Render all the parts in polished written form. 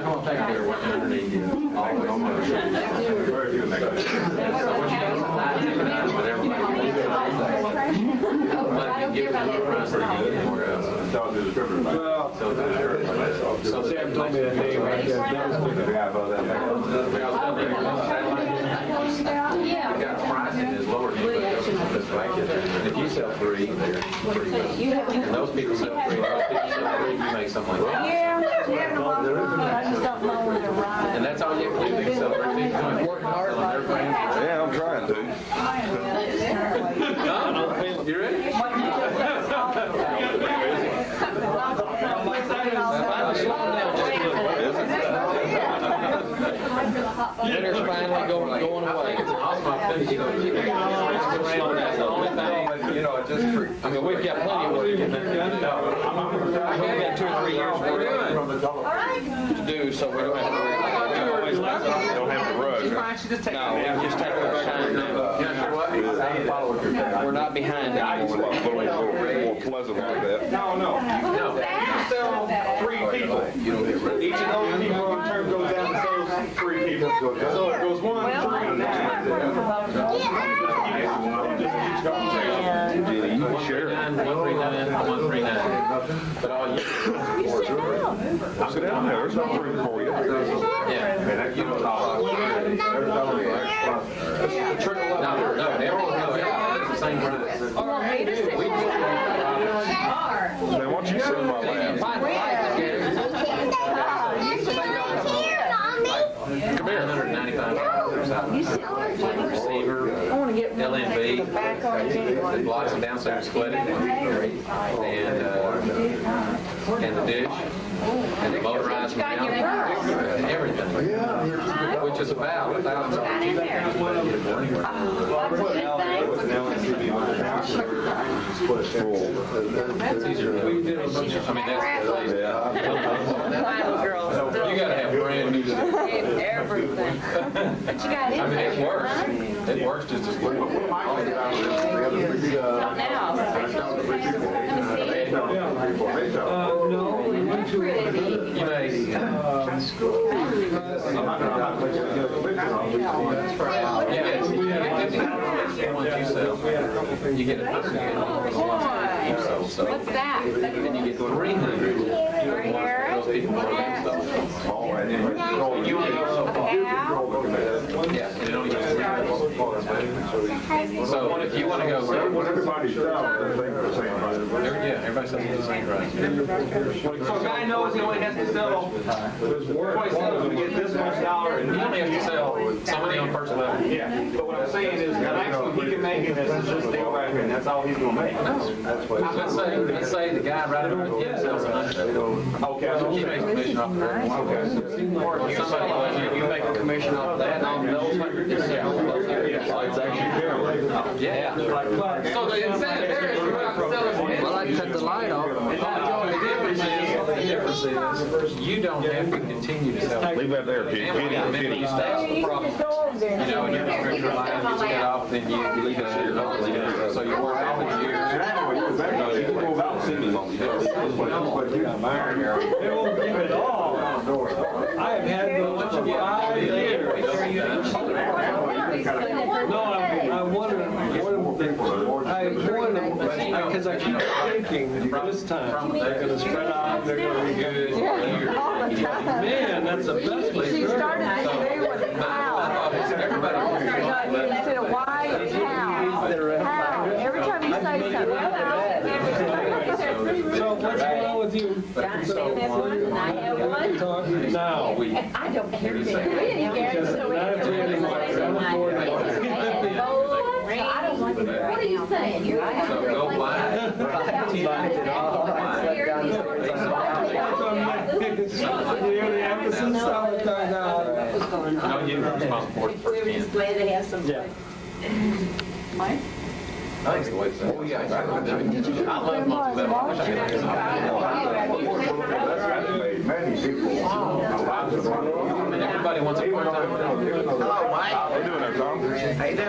don't think they're working underneath you. So Sam told me that name right there. Pricing is lower than if you sell three, they're pretty much. And those people sell three, those people sell three, you make something like that. Yeah, I just don't know where to ride. And that's all you have to do, they sell three people. Working hard on their brand. Yeah, I'm trying to. You ready? Winter's finally going away. I mean, we've got plenty of work to do. We've only got 2 or 3 years worth to do, so we don't have to worry about it. Don't have to rush. No, we just take our time now. We're not behind anymore. A little more pleasant like that. No. You sell 3 people. Each of those people in turn goes down and sells 3 people. So it goes 1, 3, 9. You can share it. 139, 139. But all you. Sit down there. There's no room for you. Yeah. No, it's the same price. Now, once you sit in my lap, Come here. $195. Receiver, LNB, lots of downside split it, and the dish, and the motorized mount, everything, which is about $1,000. That's easier than I mean, that's you gotta have brand new stuff. Everything. But you got I mean, it works. It works just as well. No, we went to You may. You get $100. What's that? Then you get 300. Those people want to install. You only go so far. Yeah, and it only goes 300. So if you want to go, everybody sells, they think the same price. yeah, everybody sells the same price. So a guy knows he only has to sell 27 to get this much dollar. You only have to sell somebody on first level. Yeah, but what I'm saying is the maximum he can make in this is this deal right here, and that's all he's gonna make. Let's say the guy right over here sells 100. Okay. He makes commission off of that. Or if somebody else, You make a commission off of that, on those 100 discounts. yeah. So the incentive there is you're not selling. Well, I cut the light off. The difference is you don't have to continue to sell. Leave that there, Pete. And when you admit you stop the problem. You know, when your prescription line gets cut off, then you leave it there. So you work all these years. You can go about 6 months. It won't give it all. I have had those for 5 years. No, I'm wondering, because I keep thinking this time, they're gonna spread out, they're gonna be good. Man, that's the best place. She started this day with a cow. Instead of white, cow. Every time you say something. So what's going on with you? I have one. Now. I don't care. We didn't care. So we Not really much. what are you saying? You're So go blind. You're the emphasis all the time now. No, you're responsible for the first 10. glad they have some. Yeah. Mike? Thanks, the way it's done. I love most of them. I wish I could make Many people. I mean, everybody wants a part-time. Hello, Mike. How you doing there, Tom? How you doing?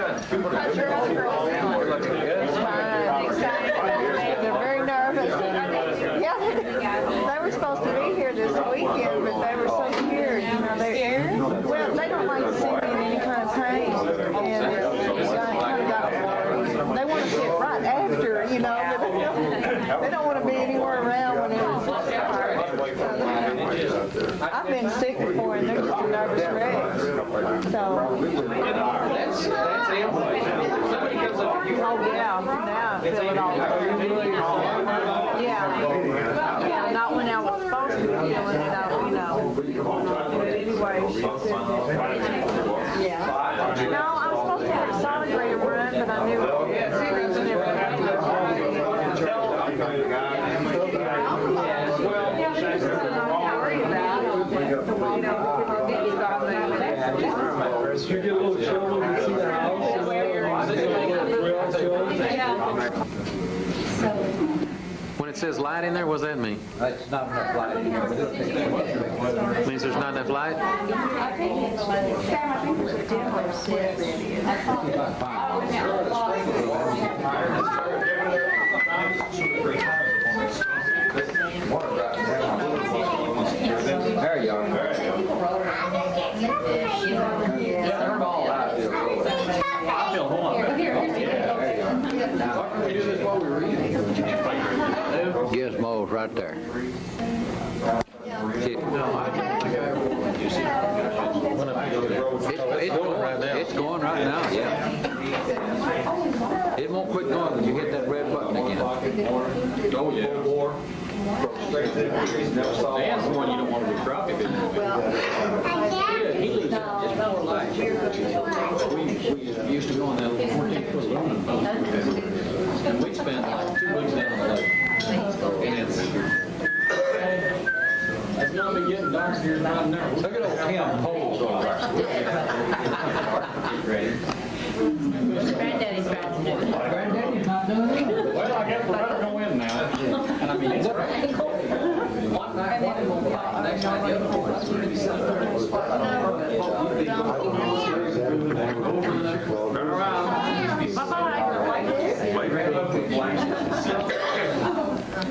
They're very nervous. Yeah, they were were supposed to be here this weekend, but they were so scared, you know, well, they don't like to see me in any kind of pain, and they want to sit right after, you know, but they don't want to be anywhere around when it's I've been sick before, and they're just a nervous wreck, so. That's Amway. Somebody comes up to you. Oh, yeah, now I feel it all. Yeah. Yeah, not when I was supposed to be feeling it, you know. Anyway, yeah. No, I was supposed to have a sonogram run, but I knew it was never happened. Well, worry about it. You know, because start moving. You get a little chilly, you see the house. When it says light in there, what does that mean? That's not enough light in here, but it'll take it. Means there's not enough light? There you are. Gizmo's right there. It's going right now, yeah. It won't quit going when you hit that red button again. Oh, yeah. Dan's the one you don't want to be crappie with. He leaves out just before light. We used to go on that 14-foot aluminum boat. And we'd spend like 2 weeks down on the lake. And It's not been getting dark here right now. look at old Tim Poles over there. Granddaddy's about to do it. Granddaddy's not doing it. Well, I guess we better go in now. And I mean, it's right. One night, one will pop, the next night the other will. That's what it's Turn around.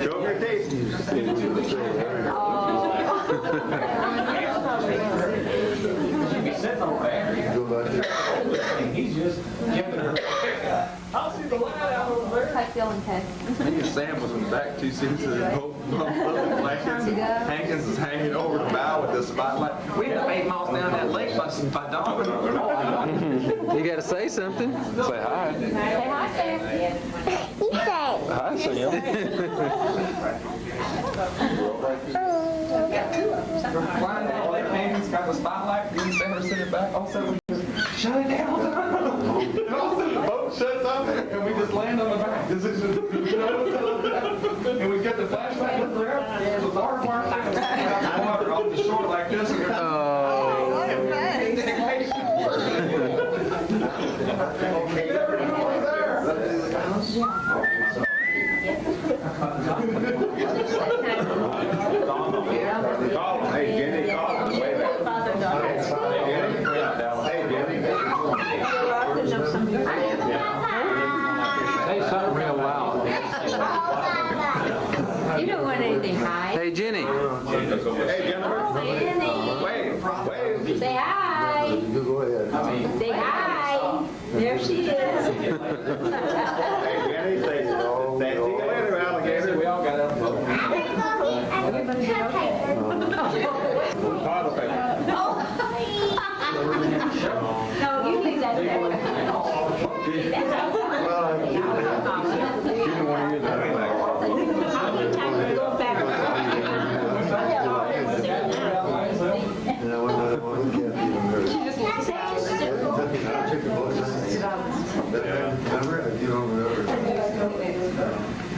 Show up your teeth. Sitting over there. He's just giving her. I'll see the light out over there. How you feeling, Kay? Me and Sam was in the back 2 seats of the boat, blankets, and Hankins is hanging over the bow with the spotlight. We had 8 miles down that lake by dawn. You got to say something. Say hi. Say hi, Sam. Hi, Sam. Flying down the lake, Hankins got the spotlight, me and Sam are sitting back, all of a sudden we just shut it down. And all of a sudden the boat shuts up, and we just land on the back. And we get the flashlight, look around, there's a barbed wire water off the shore like this. And never knew it was there. Hey, Jenny, call him. Hey, Say something real loud. You don't want anything high. Hey, Jenny. Hey, Jennifer. Wave. Say hi. Go ahead. Say hi. There she is. Hey, Jenny, say, see you later, alligator. We all got out of the boat. Toilet paper. No, you leave that there. Go back.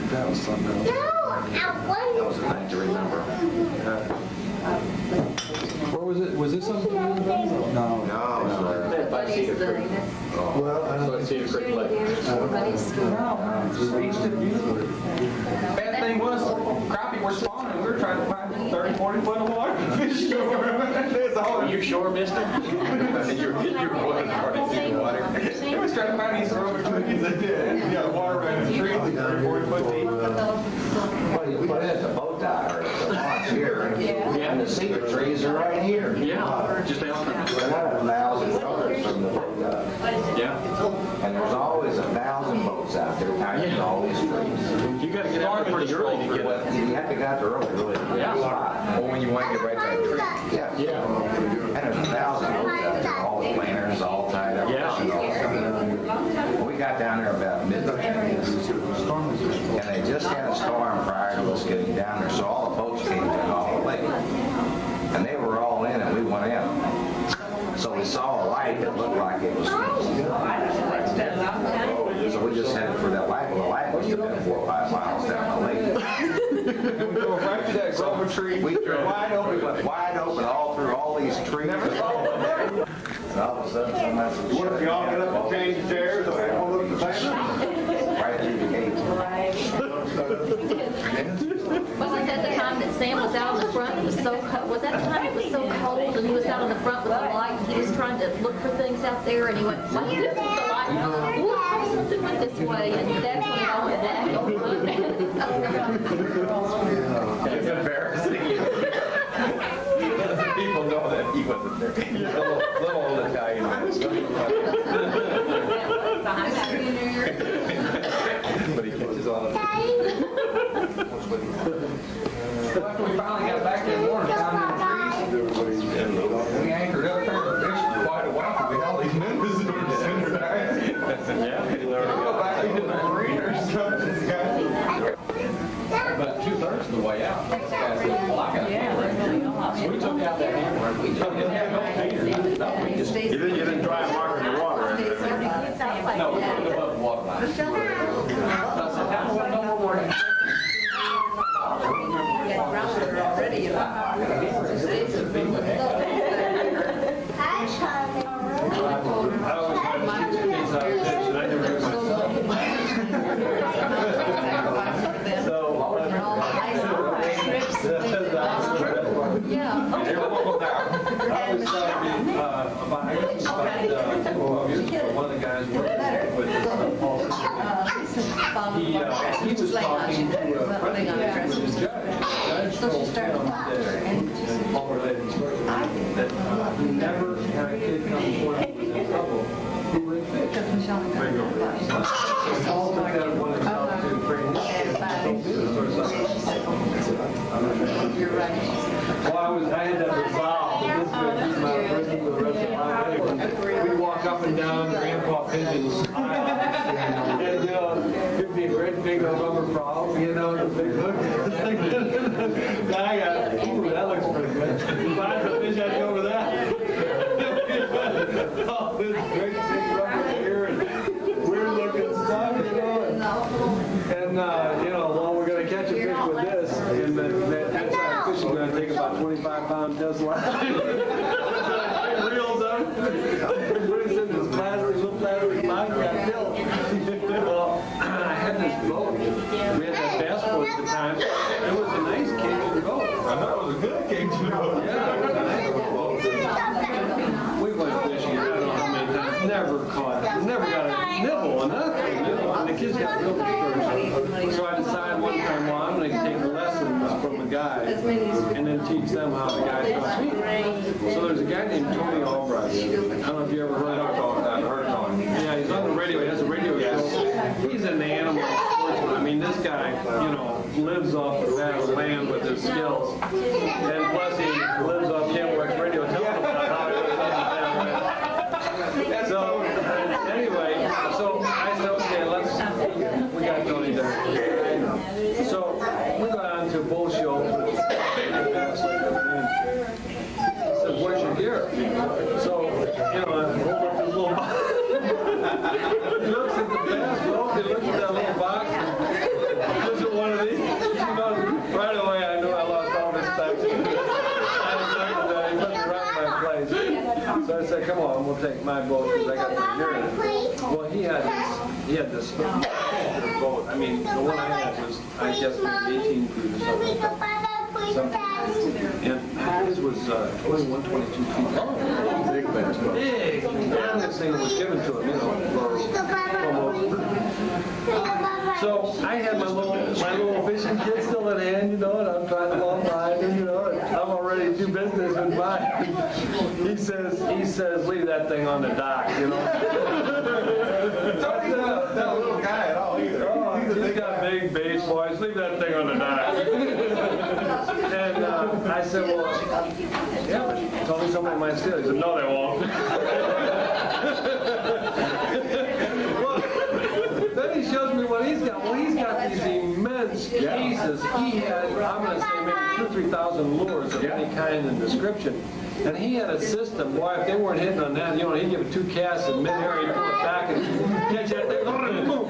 That was something else. That was a night to remember. Where was it? Was this something? No. Bad thing was, crappie were spawning. We were trying to find 30, 40 foot of water to fish shore. Are you sure, mister? Your boy started seeing water. He was trying to find these aerobic cookies that did. You got water running in the trees, 30, 40 foot deep. What, you put it at the boat dock or at the launch? The trees are right here. Yeah, just out there. We're not 1,000 yards from the boat dock. Yeah. And there's always 1,000 boats out there tied all these trees. You gotta get out there pretty early to get Well, you have to get out there early, really. Yeah. Or when you want to get right to that tree. Yeah. And there's 1,000 boats out there, all the planters, all tied up. Yeah. fishing all the time. We got down there about midnight. And they just had a storm prior to us getting down there, so all the boats came down off the lake. And they were all in and we went in. So we saw a light that looked like it was. So we just headed for that light. Well, the light must have been 4 or 5 miles down the lake. We go right to that Grover tree. We drove wide open, we went wide open all through all these trees. And all of a sudden, somebody said, What if y'all get up and change chairs and they won't look at the paper? right through the gate. Wasn't that the time that Sam was out in the front? It was so cold. Was that the time it was so cold and he was out in the front with the light and he was trying to look for things out there and he went, what is this with the light? Look, something went this way and that's when it all went back on. It's embarrassing. People know that he wasn't there. He's a little old Italian. But he catches on. After we finally got back in the morning, found them trees. We anchored up there and fished for quite a while. We had all these news. Yeah. Go back into the marina or something. About 2/3 of the way out, this guy said, well, I got a hammer. So we took out that hammer and we took it out. No, we just, You didn't try and mark in the water. no, we put it above the water line. So I said, how do I know we're working? One of the guys working with he was talking to a friend of his who was a judge. The judge told him that, all related instructions, that he never had a kid come before him who was in trouble who would fish. So Paul took that one and talked to train Well, I had that resolve that this would keep my prison for the rest of my life. We'd walk up and down Grandpa Pigeon's aisle, and it'd be a great big rubber prop, the big hook. I got, ooh, that looks pretty good. Find the fish out over that. Oh, this great big rubber here and weird looking stuff, And well, we're going to catch a fish with this, and that size fish is going to take about 25-pound test line. Reels up, puts in this little plastic line, got filled. Well, I had this boat. We had that bass boat at the time. It was a nice Cajun boat. I thought it was a good Cajun boat. Yeah, it was a nice boat. We went fishing, I don't know how many times, never caught, never got a nibble or nothing, and the kids got real discouraged. So I decided one time, well, I'm going to take lessons from the guys and then teach them how the guys taught me. So there's a guy named Tony Albright. I don't know if you ever heard of him. Yeah, he's on the radio. He has a radio show. He's in the animal sportsman. I mean, this guy, lives off the bat of land with his skills. And plus he lives off Kenworth radio telephone. So anyway, so I said, okay, we got Tony there. So we got on to a bull show. He said, where's your gear? So, I hold up this little box. He looks at the bass boat, he looks at that little box, and looks at one of these. Right away I knew I lost all respect. He put it right in my place. So I said, come on, we'll take my boat because I got my gear in it. Well, he had this boat. I mean, the one I had was, I guess, maybe 18 feet or something. And his was 21, 22 feet long. Big bass boat. Big. And this thing was given to him, for almost. So I had my little fishing kit still in hand, and I'm trying to long line, and I'm already they do business and buy. He says, leave that thing on the dock, you know. That little guy at all either. Oh, he's got big bass voice, leave that thing on the dock. And I said, well, yeah, but told me somebody might steal it. He said, no, they won't. Well, then he shows me what he's got. Well, he's got these immense cases. He had, I'm going to say maybe 2,000 or 3,000 lures of any kind and description. And he had a system, boy, if they weren't hitting on that, you know, he'd give it 2 casts in mid-air, he'd pull it back and catch that thing, boom,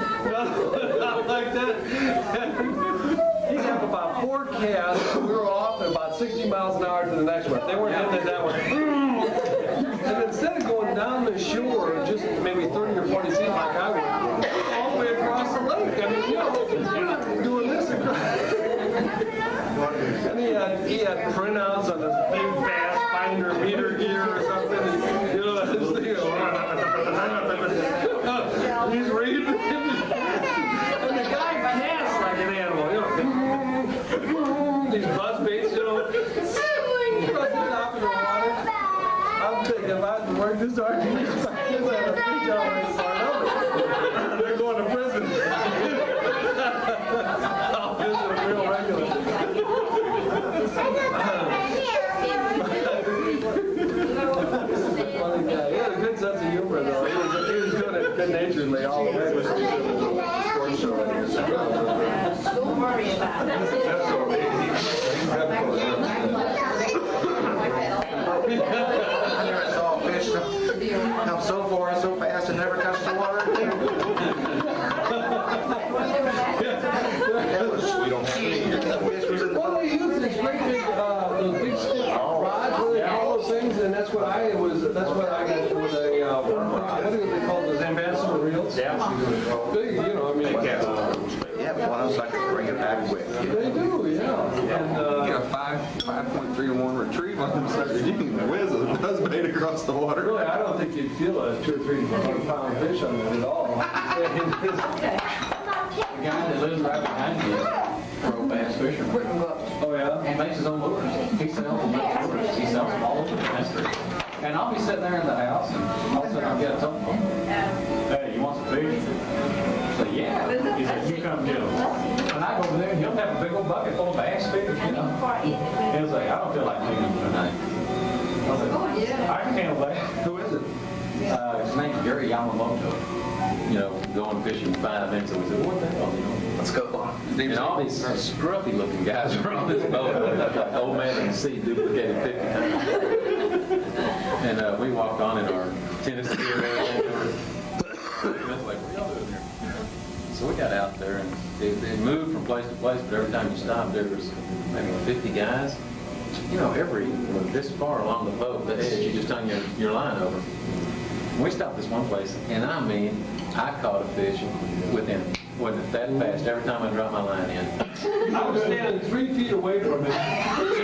like that. And he'd have about 4 casts, we were off at about 60 miles an hour to the next one. They weren't hitting it that way. And instead of going down the shore, just maybe 30 or 40 feet like I would, all the way across the lake. I mean, you know, doing this across. And he had printouts on this big bass finder meter gear or something. And, you know, this thing, he's reading. And the guy casts like an animal, you know. These buzz baits, you know. Across the top of the water. I'm thinking, if I had to work this hard, these kids had a free job in the they're going to prison. I'll visit them real regular. Funny guy. He had a good sense of humor, though. He was doing it good-naturedly all the way. It was a sports show right here. Don't worry about it. I never saw a fish come so far and so fast and never touch the water again. We don't have any. Fish was in the Well, they use these great big, those big stiff rods, what do they call those things? And that's what I got with a, what do they call those, ambassador reels? Yeah. Big, you know, I mean. yeah, but one of those I could bring it back quick. They do, yeah. And, You get a 5.3 to 1 retrieve on them suckers. You can whiz a buzz bait across the water. really, I don't think you'd feel a 2 or 3 pound fish on that at all. The guy that lives right behind me, pro bass fisherman. Oh, yeah? He makes his own lures. He sells them at lures. He sells them all over the country. And I'll be sitting there in the house, and all of a sudden I'll get a telephone. Hey, you want some fish? So yeah. He said, you come get them. And I go over there, and he'll have a big old bucket full of bass fish, you know. He'll say, I don't feel like taking them tonight. I was like, I can handle that. Who is it? His name's Gary Yamamoto. You know, going fishing 5 minutes, and we said, what the hell, you know? Let's go. And all these scruffy looking guys are on this boat. Old man in the sea duplicated 50 times. And we walked on in our Tennessee area. Like, what are y'all doing there? So we got out there, and it moved from place to place, but every time you stopped, there was maybe 50 guys. You know, this far along the boat, the edge, you just hung your line over. We stopped this one place, and I mean, I caught a fish within, wasn't that fast, every time I dropped my line in. I was standing 3 feet away from it. 2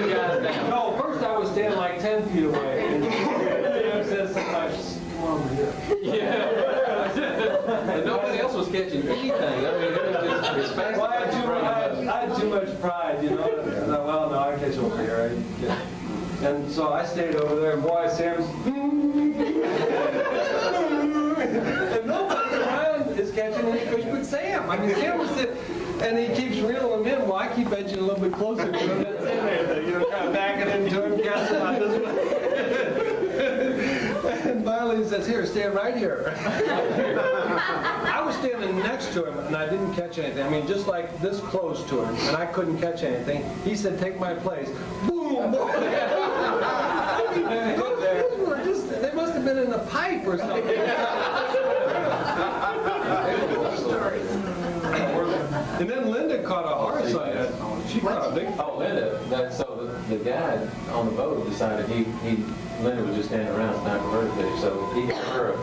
guys down. No, first I was standing like 10 feet away. And Sam said somebody, come over here. Yeah. And nobody else was catching anything. I mean, it was just as fast Well, I as had too much pride, you know. And I thought, well, no, I catch over here. And so I stayed over there, and boy, Sam's. And nobody around is catching any fish but Sam. I mean, Sam was sitting, and he keeps reeling them in. Well, I keep edging a little bit closer to him. You know, kind of backing into him, casting about this way. And finally he says, here, stand right here. I was standing next to him, and I didn't catch anything. I mean, just like this close to him, and I couldn't catch anything. He said, take my place. Boom! They must have been in a pipe or something. And then Linda caught a hard side. She caught a big. Oh, Linda. So the guy on the boat decided Linda was just standing around sniping bird fish, so he gave her a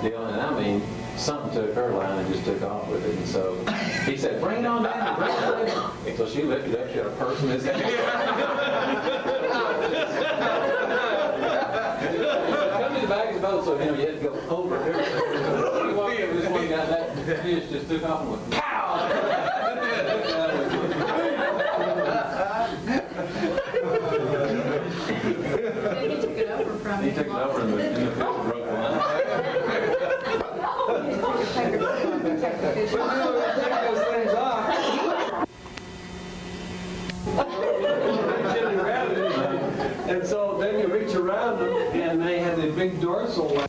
deal, and I mean, something took her line and just took off with it, and so he said, bring it on down, bring it on down. So she lifted up, she had a purse in his hand. Come to the back of the boat, so you know you had to go over here. He walked up, this one guy, that fish just took off and went, pow! And so then you reach around them, and they had a big dorsal line.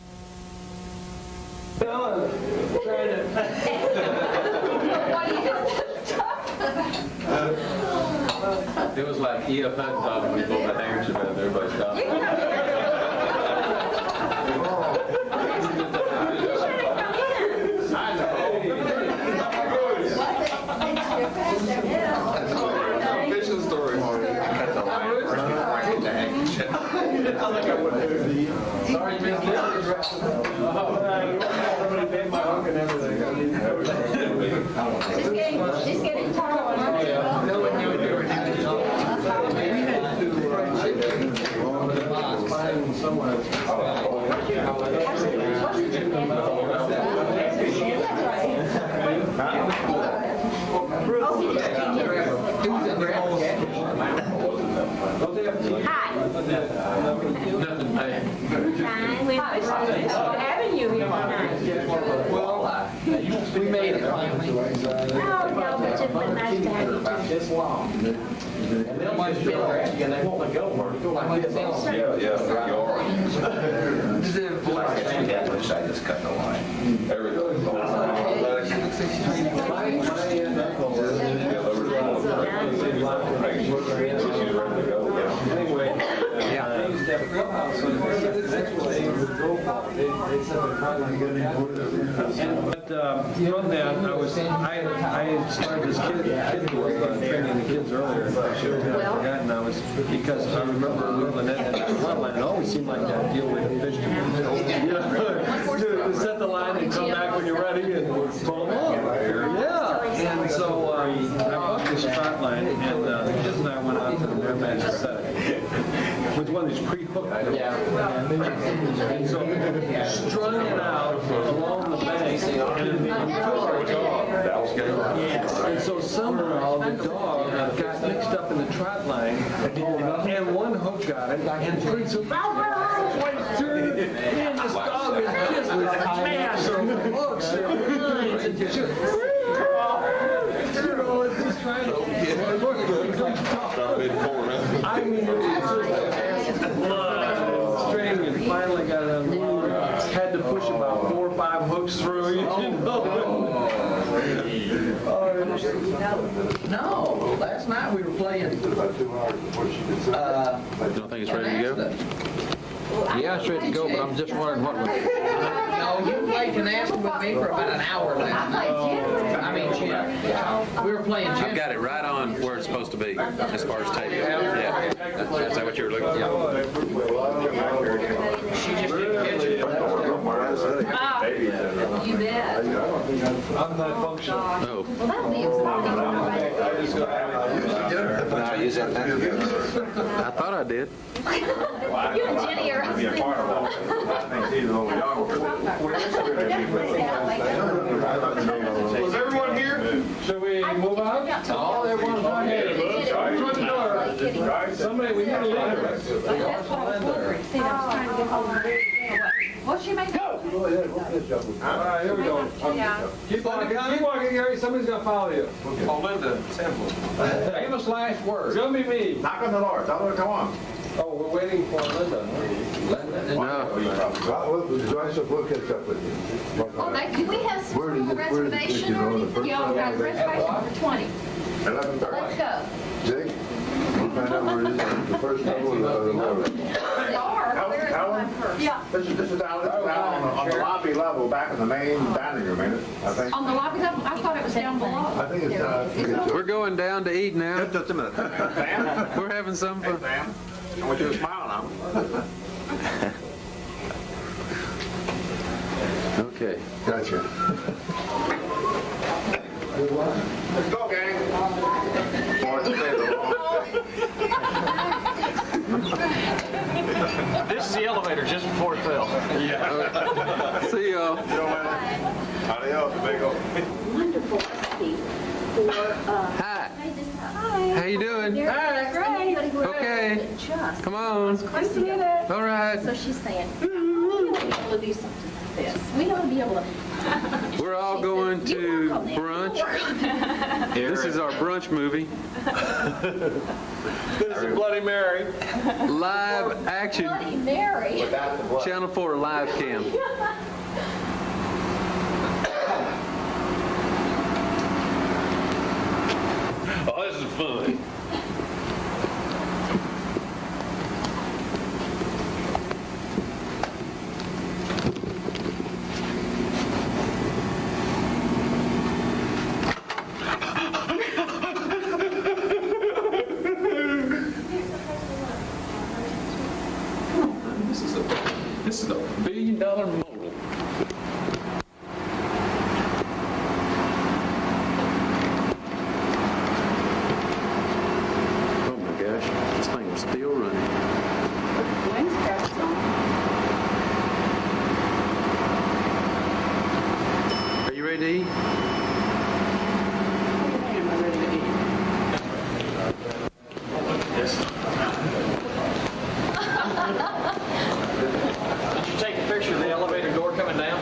Trying to. What do you do with this stuff? It was like E.F. Hutton talking when he pulled that handkerchief out and everybody stopped. Fishing story. Sorry, Miss somebody paid my hook and everything. She's getting tall. Find someone. Hi. Nothing bad. Having you here tonight. We made it. Oh, no, but it's been nice to have you. This long. And they'll just feel happy and they won't let go of her. Like this else. Yeah, you are. Which I just cut the line. There we go. Anyway, they used to have a grill house, so the next one, they would go out, they set their car line. But from that, I started this kid who was training the kids earlier. I should have forgotten. Because I remember Lynette had that front line. It always seemed like that deal with the fish. You know, to set the line and come back when you're ready and pull them up. Yeah. And so I bought this trot line, and the kids and I went out to the Merrimack and set it. With one of these pre-hooked. Yeah. And so strung it out along the bank, and took our dog. And so somehow the dog got mixed up in the trot line, and one hook got it, and three took man, this dog is just massive hooks and lines and just, you know, it's just trying to. I mean, it was just blood string, and finally got it unloaded. Had to push about 4 or 5 hooks through, you know. No, last night we were playing. You don't think it's ready to go? Yeah, it's ready to go, but I'm just wondering what was. No, you played canasta with me for about an hour last night. I mean, Jim. We were playing Jim. I've got it right on where it's supposed to be, as far as tape. Yeah. Is that what you were looking for? She just didn't catch it. You bet. I'm not functional. Oh. Well, that'll be exciting. I thought I did. You and Jenny are. Was everyone here? Should we move out? Oh, everyone's on here. Front door. Somebody, we need a leader. That's what I was wondering. See, I was trying to get hold of it. What's she making? All right, here we go. Keep walking, Gary. Somebody's gonna follow you. Oh, Linda, sample. Famous last It's word. gonna be me. Knock on the door, tell her to come on. Oh, we're waiting for Linda. No. We'll catch up with you. Oh, do we have some sort of reservation or anything? Yeah, we got a reservation for 20. 11:30. Let's go. Jake, we'll find out where it is, the first level or the lower. They are. Where is Helen? my purse? Yeah. This is down on the lobby level, back in the main dining room, ain't it? I think. On the lobby level? I thought it was down below. I think it's down. We're going down to eat now. Just a minute. Sam? We're having some Hey, fun. Sam. I want you to smile now. Okay. Gotcha. Let's go, gang. This is the elevator just before it fell. See y'all. Adios, amigo. Wonderful recipe for, Hi. How you doing? Great. Okay. Just. Come on. nice to meet it. All right. So she's saying, we ought to be able to do something like this. We ought to be able to. We're all going to brunch. This is our brunch movie. This is Bloody Mary. Live action, Bloody Mary. Channel 4 live cam. Oh, this is fun. This is a $1 billion mogul. Oh my gosh, this thing is still running. Are you ready to eat? Did you take a picture of the elevator door coming down?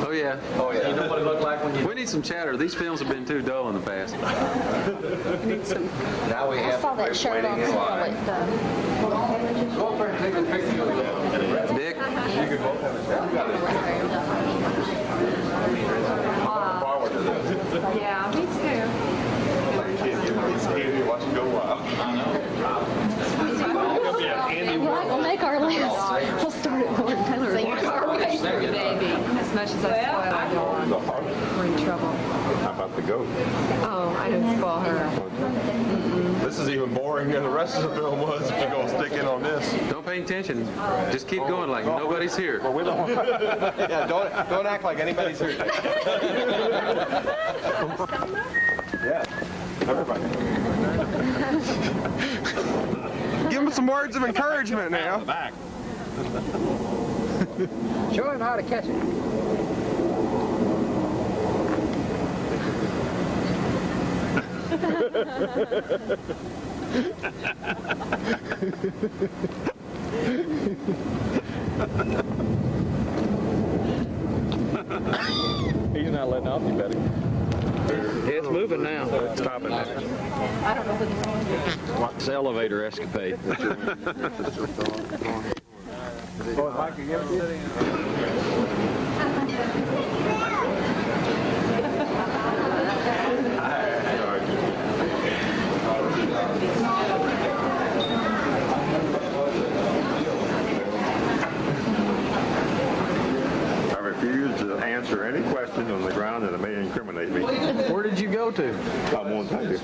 Oh yeah. You know what it looked like when you... We need some chatter. These films have been too dull in the past. Now we I have saw the that Rick shirt waiting on in line. Scarlett. Go up there and take a picture of the... Dick? Yeah, me too. Watch it go wild. Well, we'll make our list. We'll start at Lord Taylor. Baby, as much as I spoil our dog, we're in trouble. How about the goat? Oh, I didn't spoil her. This is even boring than the rest of the film was if you're going to stick in on this. Don't pay attention. Just keep going like nobody's here. Well, we don't. Yeah, don't act like anybody's here. Yeah, everybody. Give him some words of encouragement now. Back. Show him how to catch it. He's not letting off you, Betty. It's moving now. Stop it. I don't know what he's going to do. Watch this elevator escapade. I refuse to answer any questions on the ground that may incriminate me. Where did you go to? I won't tell you.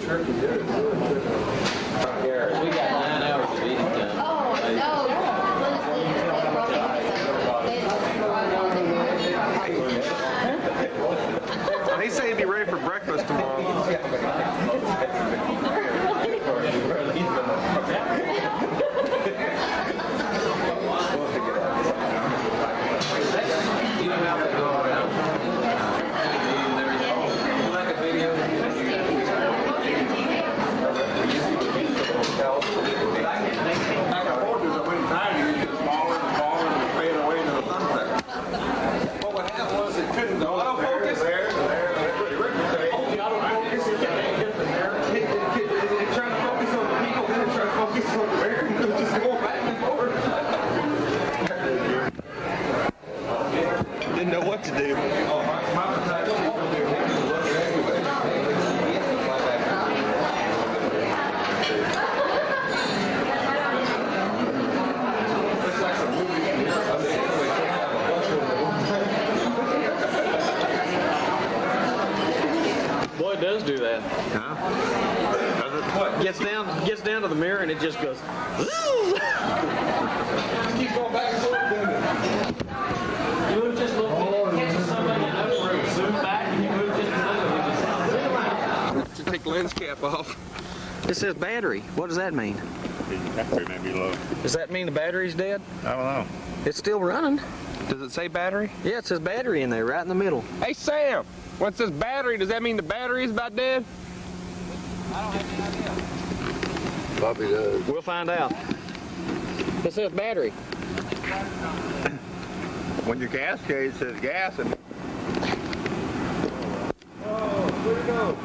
Garrett, we got 9 hours of eating time. Oh, no. He said he'd be ready for breakfast tomorrow. You know how they go around. And everything. Like a video. Well, what happened was it couldn't go autofocus. It tried to focus on the people, then it tried to focus on the bear, and it was just going back and forth. Didn't know what to do. Boy, it does do that. Huh? Gets down to the mirror and it just goes. Keep going back and forth, doing it. You move just a little bit, catches somebody in the room, zoom back, and you move just a little bit, just zoom out. To take the lens cap off. It says battery. What does that mean? Battery may be low. Does that mean the battery's dead? I don't know. It's still running. Does it say battery? Yeah, it says battery in there, right in the middle. Hey, Sam, when it says battery, does that mean the battery is about dead? Probably does. We'll find out. It says battery. When your gas gauge says gas and Oh, where'd it go?